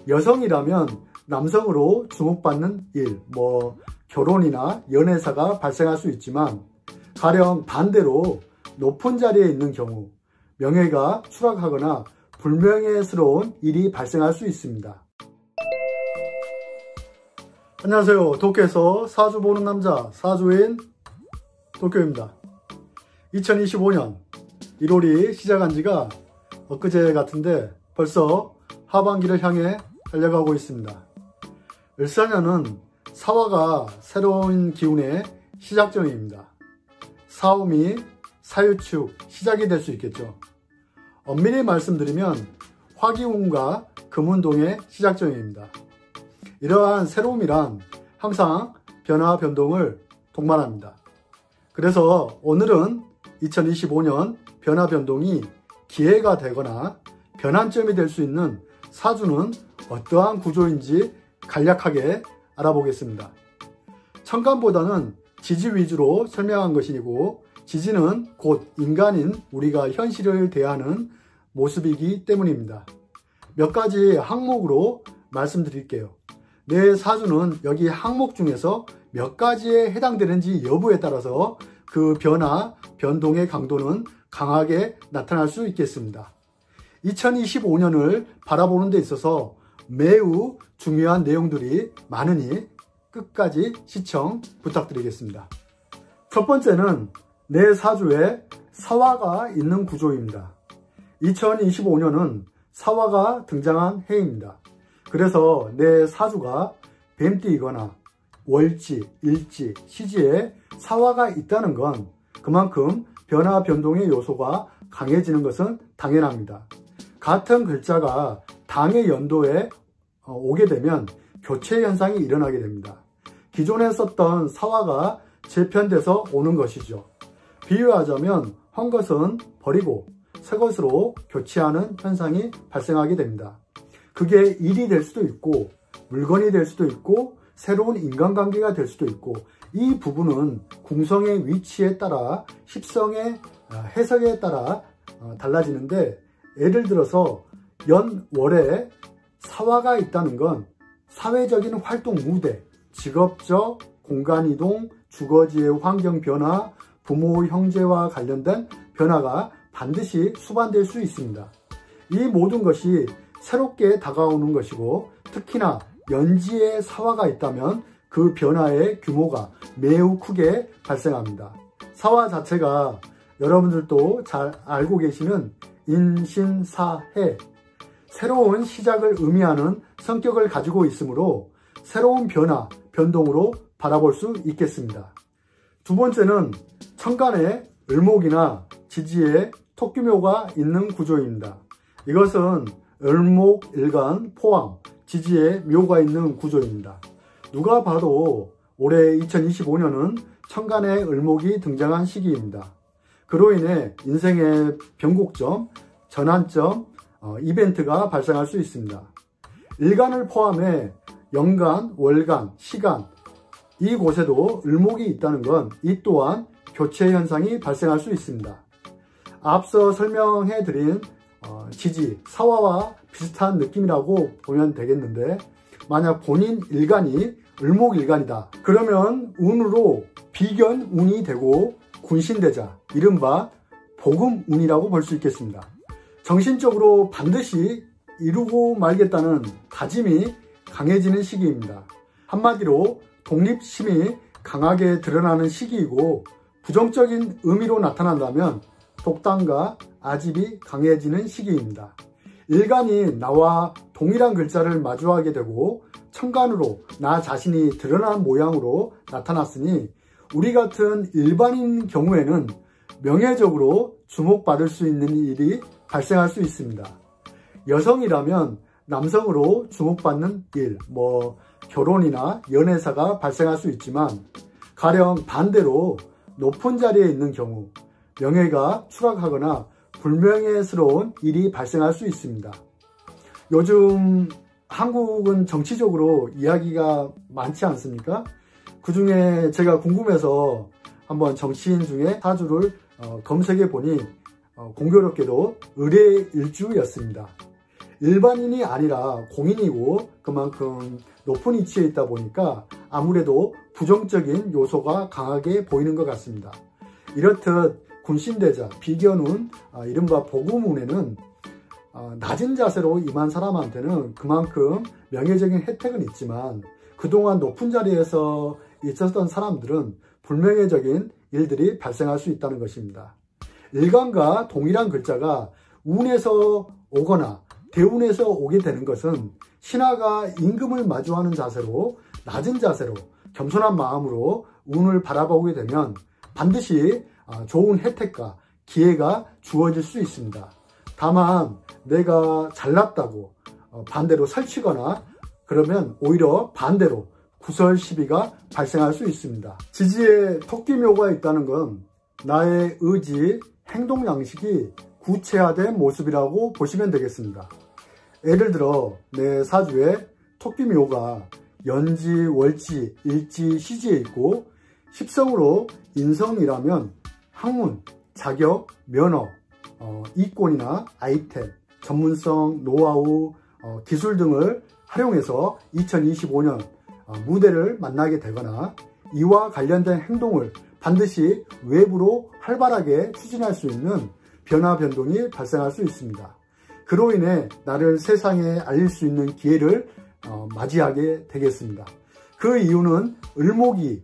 여성이라면 남성으로 주목받는 일, 결혼이나 연애사가 발생할 수 있지만 가령 반대로 높은 자리에 있는 경우 명예가 추락하거나 불명예스러운 일이 발생할 수 있습니다. 안녕하세요. 도쿄에서 사주 보는 남자 사주인 도쿄입니다. 2025년 1월이 시작한 지가 엊그제 같은데 벌써 하반기를 향해 달려가고 있습니다. 을사년은 사화가 새로운 기운의 시작점입니다. 사오미, 사유축 시작이 될 수 있겠죠. 엄밀히 말씀드리면 화기운과 금운동의 시작점입니다. 이러한 새로움이란 항상 변화 변동을 동반합니다. 그래서 오늘은 2025년 변화 변동이 기회가 되거나 변환점이 될 수 있는 사주는 어떠한 구조인지 간략하게 알아보겠습니다. 천간보다는 지지 위주로 설명한 것이고, 지지는 곧 인간인 우리가 현실을 대하는 모습이기 때문입니다. 몇 가지 항목으로 말씀드릴게요. 내 사주는 여기 항목 중에서 몇 가지에 해당되는지 여부에 따라서 그 변화, 변동의 강도는 강하게 나타날 수 있겠습니다. 2025년을 바라보는 데 있어서 매우 중요한 내용들이 많으니 끝까지 시청 부탁드리겠습니다. 첫 번째는 내 사주에 사화가 있는 구조입니다. 2025년은 사화가 등장한 해입니다. 그래서 내 사주가 뱀띠이거나 월지, 일지, 시지에 사화가 있다는 건 그만큼 변화 변동의 요소가 강해지는 것은 당연합니다. 같은 글자가 당의 연도에 오게 되면 교체 현상이 일어나게 됩니다. 기존에 썼던 사화가 재편돼서 오는 것이죠. 비유하자면 헌것은 버리고 새 것으로 교체하는 현상이 발생하게 됩니다. 그게 일이 될 수도 있고 물건이 될 수도 있고 새로운 인간관계가 될 수도 있고, 이 부분은 궁성의 위치에 따라 십성의 해석에 따라 달라지는데, 예를 들어서 연월에 사화가 있다는 건 사회적인 활동 무대, 직업적 공간이동, 주거지의 환경 변화, 부모 형제와 관련된 변화가 반드시 수반될 수 있습니다. 이 모든 것이 새롭게 다가오는 것이고, 특히나 연지에 사화가 있다면 그 변화의 규모가 매우 크게 발생합니다. 사화 자체가 여러분들도 잘 알고 계시는 인신사해, 새로운 시작을 의미하는 성격을 가지고 있으므로 새로운 변화, 변동으로 바라볼 수 있겠습니다. 두 번째는 천간에 을목이나 지지에 토끼묘가 있는 구조입니다. 이것은 을목, 일간, 포함, 지지에 묘가 있는 구조입니다. 누가 봐도 올해 2025년은 천간에 을목이 등장한 시기입니다. 그로 인해 인생의 변곡점, 전환점, 이벤트가 발생할 수 있습니다. 일간을 포함해 연간, 월간, 시간, 이곳에도 을목이 있다는 건 이 또한 교체 현상이 발생할 수 있습니다. 앞서 설명해 드린 지지, 사화와 비슷한 느낌이라고 보면 되겠는데, 만약 본인 일간이 을목일간이다 그러면 운으로 비견운이 되고 군신대자, 이른바 복음운이라고 볼 수 있겠습니다. 정신적으로 반드시 이루고 말겠다는 다짐이 강해지는 시기입니다. 한마디로 독립심이 강하게 드러나는 시기이고, 부정적인 의미로 나타난다면 독단과 아집이 강해지는 시기입니다. 일간이 나와 동일한 글자를 마주하게 되고 천간으로 나 자신이 드러난 모양으로 나타났으니 우리 같은 일반인 경우에는 명예적으로 주목받을 수 있는 일이 발생할 수 있습니다. 여성이라면 남성으로 주목받는 일, 결혼이나 연애사가 발생할 수 있지만 가령 반대로 높은 자리에 있는 경우 명예가 추락하거나 불명예스러운 일이 발생할 수 있습니다. 요즘 한국은 정치적으로 이야기가 많지 않습니까? 그 중에 제가 궁금해서 한번 정치인 중에 사주를 검색해 보니 공교롭게도 을의 일주였습니다. 일반인이 아니라 공인이고 그만큼 높은 위치에 있다 보니까 아무래도 부정적인 요소가 강하게 보이는 것 같습니다. 이렇듯 군신대자, 비견운, 이른바 복음운에는 낮은 자세로 임한 사람한테는 그만큼 명예적인 혜택은 있지만 그동안 높은 자리에서 있었던 사람들은 불명예적인 일들이 발생할 수 있다는 것입니다. 일간과 동일한 글자가 운에서 오거나 대운에서 오게 되는 것은 신하가 임금을 마주하는 자세로 낮은 자세로 겸손한 마음으로 운을 바라보게 되면 반드시 좋은 혜택과 기회가 주어질 수 있습니다. 다만 내가 잘났다고 반대로 설치거나 그러면 오히려 반대로 구설 시비가 발생할 수 있습니다. 지지에 토끼묘가 있다는 건 나의 의지, 행동 양식이 구체화된 모습이라고 보시면 되겠습니다. 예를 들어 내 사주에 토끼묘가 연지, 월지, 일지, 시지에 있고 십성으로 인성이라면 학문, 자격, 면허, 이권이나 아이템, 전문성, 노하우, 기술 등을 활용해서 2025년 무대를 만나게 되거나 이와 관련된 행동을 반드시 외부로 활발하게 추진할 수 있는 변화 변동이 발생할 수 있습니다. 그로 인해 나를 세상에 알릴 수 있는 기회를 맞이하게 되겠습니다. 그 이유는 을목이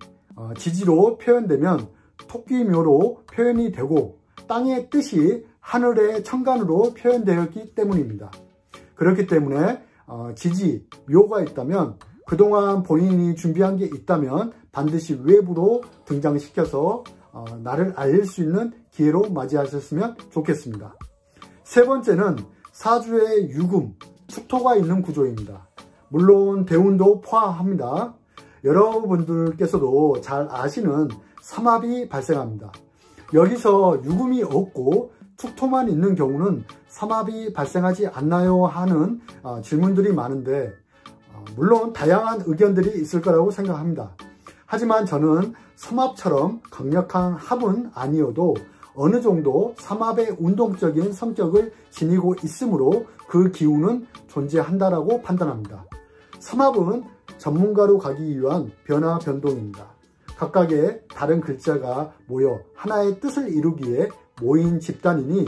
지지로 표현되면 토끼묘로 표현이 되고 땅의 뜻이 하늘의 천간으로 표현되었기 때문입니다. 그렇기 때문에 지지, 묘가 있다면 그동안 본인이 준비한 게 있다면 반드시 외부로 등장시켜서 나를 알릴 수 있는 기회로 맞이하셨으면 좋겠습니다. 세 번째는 사주에 유금, 축토가 있는 구조입니다. 물론 대운도 포함합니다. 여러분들께서도 잘 아시는 삼합이 발생합니다. 여기서 유금이 없고 축토만 있는 경우는 삼합이 발생하지 않나요? 하는 질문들이 많은데 물론 다양한 의견들이 있을 거라고 생각합니다. 하지만 저는 삼합처럼 강력한 합은 아니어도 어느 정도 삼합의 운동적인 성격을 지니고 있으므로 그 기운은 존재한다라고 판단합니다. 삼합은 전문가로 가기 위한 변화 변동입니다. 각각의 다른 글자가 모여 하나의 뜻을 이루기에 모인 집단이니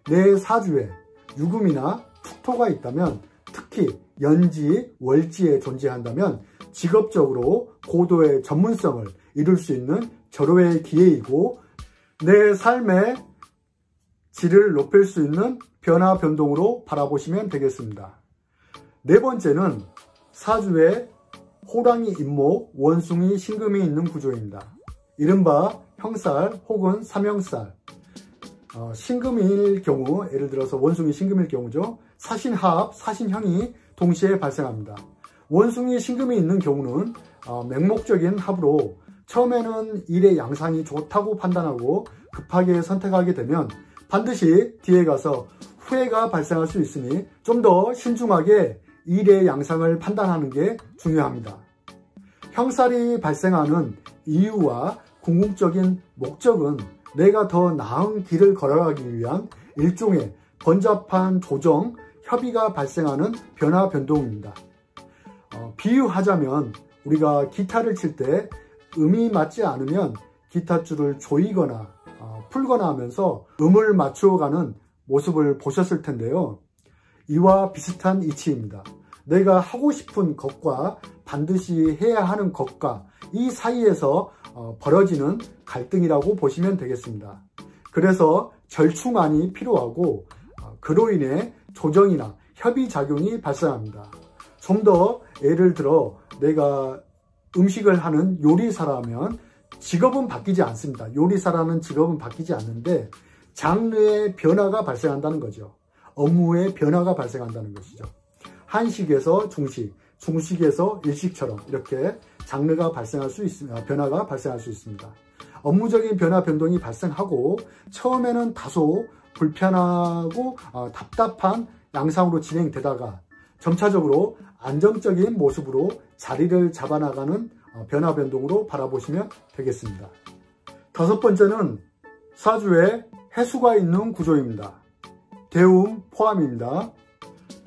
내 사주에 유금이나 축토가 있다면 특히 연지, 월지에 존재한다면 직업적으로 고도의 전문성을 이룰 수 있는 절호의 기회이고 내 삶의 질을 높일 수 있는 변화 변동으로 바라보시면 되겠습니다. 네 번째는 사주에 호랑이 임목, 원숭이 신금이 있는 구조입니다. 이른바 형살 혹은 삼형살, 신금일 경우, 예를 들어서 원숭이 신금일 경우죠. 사신합, 사신형이 동시에 발생합니다. 원숭이 신금이 있는 경우는 맹목적인 합으로 처음에는 일의 양상이 좋다고 판단하고 급하게 선택하게 되면 반드시 뒤에 가서 후회가 발생할 수 있으니 좀 더 신중하게 일의 양상을 판단하는 게 중요합니다. 형살이 발생하는 이유와 궁극적인 목적은 내가 더 나은 길을 걸어가기 위한 일종의 번잡한 조정, 협의가 발생하는 변화 변동입니다. 비유하자면 우리가 기타를 칠 때 음이 맞지 않으면 기타줄을 조이거나 풀거나 하면서 음을 맞추어가는 모습을 보셨을 텐데요. 이와 비슷한 이치입니다. 내가 하고 싶은 것과 반드시 해야 하는 것과 이 사이에서 벌어지는 갈등이라고 보시면 되겠습니다. 그래서 절충안이 필요하고 그로 인해 조정이나 협의작용이 발생합니다. 좀 더 예를 들어 내가 음식을 하는 요리사라면 직업은 바뀌지 않습니다. 요리사라는 직업은 바뀌지 않는데 장르의 변화가 발생한다는 거죠. 업무의 변화가 발생한다는 것이죠. 한식에서 중식, 중식에서 일식처럼 이렇게 장르가 발생할 수 있습니다. 변화가 발생할 수 있습니다. 업무적인 변화 변동이 발생하고 처음에는 다소 불편하고 답답한 양상으로 진행되다가 점차적으로 안정적인 모습으로 자리를 잡아나가는 변화 변동으로 바라보시면 되겠습니다. 다섯 번째는 사주에 해수가 있는 구조입니다. 대운 포함입니다.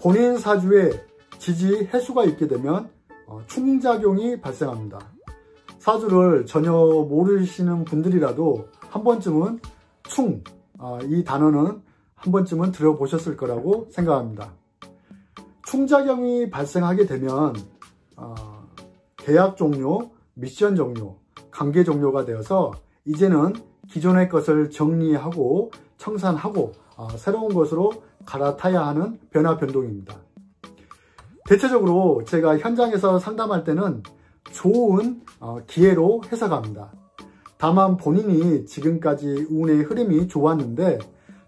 본인 사주에 지지 해수가 있게 되면 충작용이 발생합니다. 사주를 전혀 모르시는 분들이라도 한 번쯤은 이 단어는 한 번쯤은 들어보셨을 거라고 생각합니다. 충작용이 발생하게 되면 계약 종료, 미션 종료, 관계 종료가 되어서 이제는 기존의 것을 정리하고 청산하고 새로운 것으로 갈아타야 하는 변화 변동입니다. 대체적으로 제가 현장에서 상담할 때는 좋은 기회로 해석합니다. 다만 본인이 지금까지 운의 흐름이 좋았는데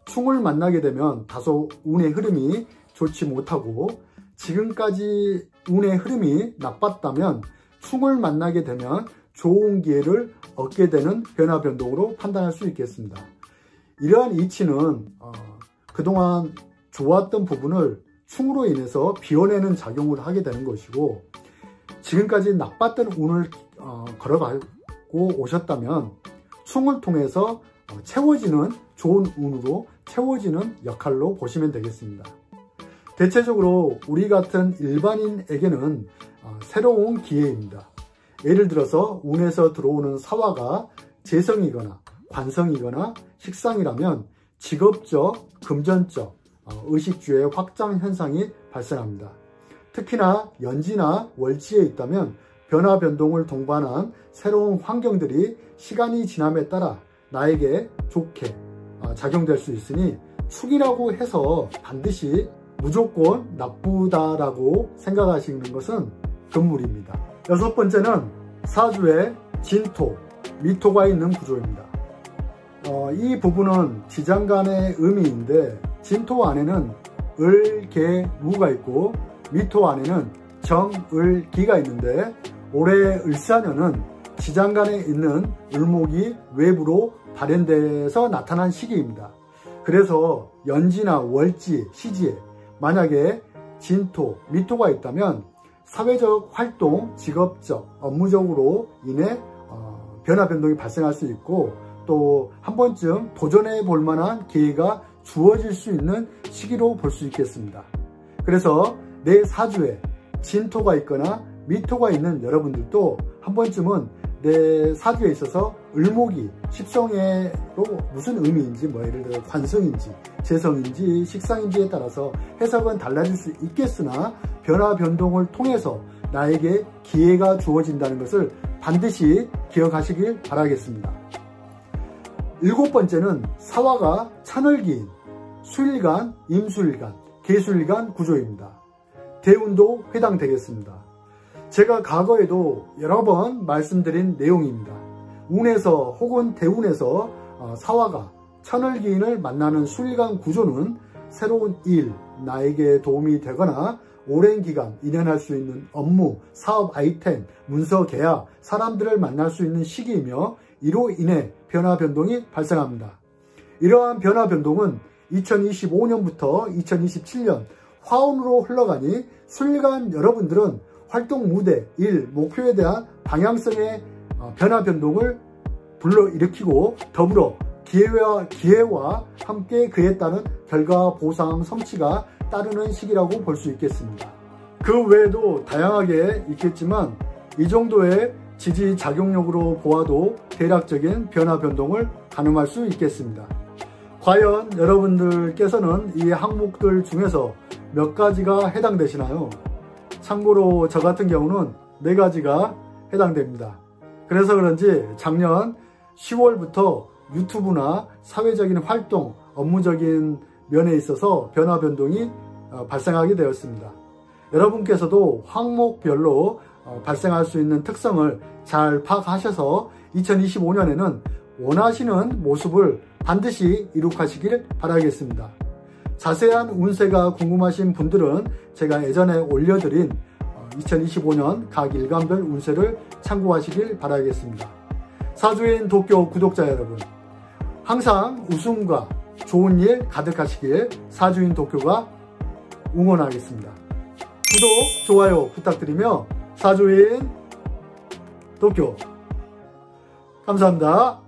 충을 만나게 되면 다소 운의 흐름이 좋지 못하고, 지금까지 운의 흐름이 나빴다면 충을 만나게 되면 좋은 기회를 얻게 되는 변화 변동으로 판단할 수 있겠습니다. 이러한 이치는 그동안 좋았던 부분을 충으로 인해서 비워내는 작용을 하게 되는 것이고, 지금까지 나빴던 운을 걸어가고 오셨다면 충을 통해서 채워지는 좋은 운으로 채워지는 역할로 보시면 되겠습니다. 대체적으로 우리 같은 일반인에게는 새로운 기회입니다. 예를 들어서 운에서 들어오는 사화가 재성이거나 관성이거나 식상이라면 직업적, 금전적, 의식주의 확장 현상이 발생합니다. 특히나 연지나 월지에 있다면 변화 변동을 동반한 새로운 환경들이 시간이 지남에 따라 나에게 좋게 작용될 수 있으니 축이라고 해서 반드시 무조건 나쁘다라고 생각하시는 것은 금물입니다. 여섯 번째는 사주에 진토, 미토가 있는 구조입니다. 이 부분은 지장간의 의미인데 진토 안에는 을, 개, 무가 있고 미토 안에는 정, 을, 기가 있는데 올해 을사년은 지장간에 있는 을목이 외부로 발현돼서 나타난 시기입니다. 그래서 연지나 월지, 시지에 만약에 진토, 미토가 있다면 사회적 활동, 직업적, 업무적으로 인해 변화 변동이 발생할 수 있고, 또 한 번쯤 도전해 볼 만한 기회가 주어질 수 있는 시기로 볼 수 있겠습니다. 그래서 내 사주에 진토가 있거나 미토가 있는 여러분들도 한 번쯤은 내 사주에 있어서 을목이 십성애로 무슨 의미인지, 예를 들어 관성인지 재성인지 식상인지에 따라서 해석은 달라질 수 있겠으나 변화 변동을 통해서 나에게 기회가 주어진다는 것을 반드시 기억하시길 바라겠습니다. 일곱 번째는 사화가 천을기인 수일간, 임수일간, 계수일간 구조입니다. 대운도 해당되겠습니다. 제가 과거에도 여러 번 말씀드린 내용입니다. 운에서 혹은 대운에서 사화가 천을기인을 만나는 수일간 구조는 새로운 일, 나에게 도움이 되거나 오랜 기간 인연할 수 있는 업무, 사업 아이템, 문서 계약, 사람들을 만날 수 있는 시기이며 이로 인해 변화 변동이 발생합니다. 이러한 변화 변동은 2025년부터 2027년 화운으로 흘러가니 수일간 여러분들은 활동 무대, 일, 목표에 대한 방향성의 변화 변동을 불러일으키고 더불어 기회와 함께 그에 따른 결과 보상 성취가 따르는 시기라고 볼 수 있겠습니다. 그 외에도 다양하게 있겠지만 이 정도의 지지 작용력으로 보아도 대략적인 변화 변동을 가늠할 수 있겠습니다. 과연 여러분들께서는 이 항목들 중에서 몇 가지가 해당되시나요? 참고로 저 같은 경우는 4가지가 해당됩니다. 그래서 그런지 작년 10월부터 유튜브나 사회적인 활동, 업무적인 면에 있어서 변화 변동이 발생하게 되었습니다. 여러분께서도 항목별로 발생할 수 있는 특성을 잘 파악하셔서 2025년에는 원하시는 모습을 반드시 이룩하시길 바라겠습니다. 자세한 운세가 궁금하신 분들은 제가 예전에 올려드린 2025년 각 일간별 운세를 참고하시길 바라겠습니다. 사주인 도쿄 구독자 여러분, 항상 웃음과 좋은 일 가득하시길 사주인 도쿄가 응원하겠습니다. 구독, 좋아요 부탁드리며 사주인 도쿄 감사합니다.